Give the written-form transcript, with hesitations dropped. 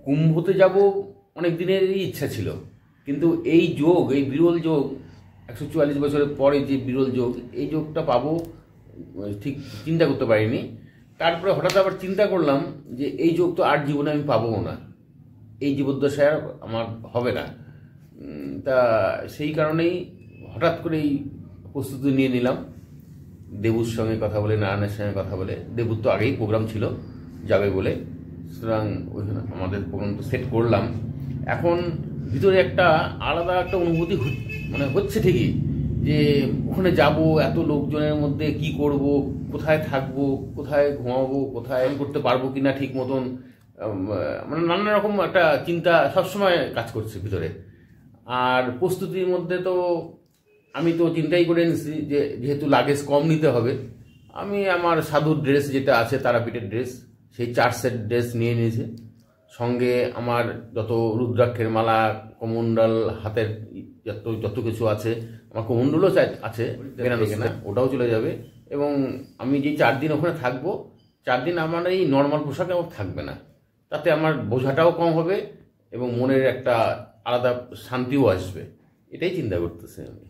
কুম্ভতে যাব অনেক দিনেরই ইচ্ছা ছিল, কিন্তু এই যোগ, এই বিরল যোগ, 144 বছরের পরে যে বিরল যোগ, এই যোগটা পাবো ঠিক চিন্তা করতে পারিনি। তারপরে হঠাৎ আবার চিন্তা করলাম যে এই যোগ তো আর জীবনে আমি পাবো না, এই জীবদ্দশায় আমার হবে না। তা সেই কারণেই হঠাৎ করেই প্রস্তুতি নিয়ে নিলাম, দেবুর সঙ্গে কথা বলে, নারায়ণের সঙ্গে কথা বলে। দেবুর তো আগেই প্রোগ্রাম ছিল যাবে বলে, সুতরাং ওইখানে আমাদের প্রোগ্রাম তো সেট করলাম। এখন ভিতরে একটা আলাদা একটা অনুভূতি মানে হচ্ছে ঠিকই, যে ওখানে যাব, এত লোকজনের মধ্যে কি করব, কোথায় থাকবো, কোথায় ঘুমাবো, কোথায় করতে পারবো কিনা ঠিক মতন, মানে নানা রকম একটা চিন্তা সবসময় কাজ করছে ভিতরে। আর প্রস্তুতির মধ্যে তো আমি তো চিন্তাই করে নিচ্ছি যে যেহেতু লাগেজ কম নিতে হবে, আমি আমার সাধুর ড্রেস যেটা আছে, তারাপীঠের ড্রেস, সেই 4 সেট ড্রেস নিয়ে নিয়েছে। সঙ্গে আমার যত রুদ্রাক্ষের মালা, কমণ্ডল, হাতের যত কিছু আছে, আমার কমণ্ডলও আছে বেনারসি না, ওটাও চলে যাবে। এবং আমি যে 4 দিন ওখানে থাকবো, 4 দিন আমার এই নর্মাল পোশাকে আমার থাকবে না, তাতে আমার বোঝাটাও কম হবে এবং মনের একটা আলাদা শান্তিও আসবে, এটাই চিন্তা করতেছি আমি।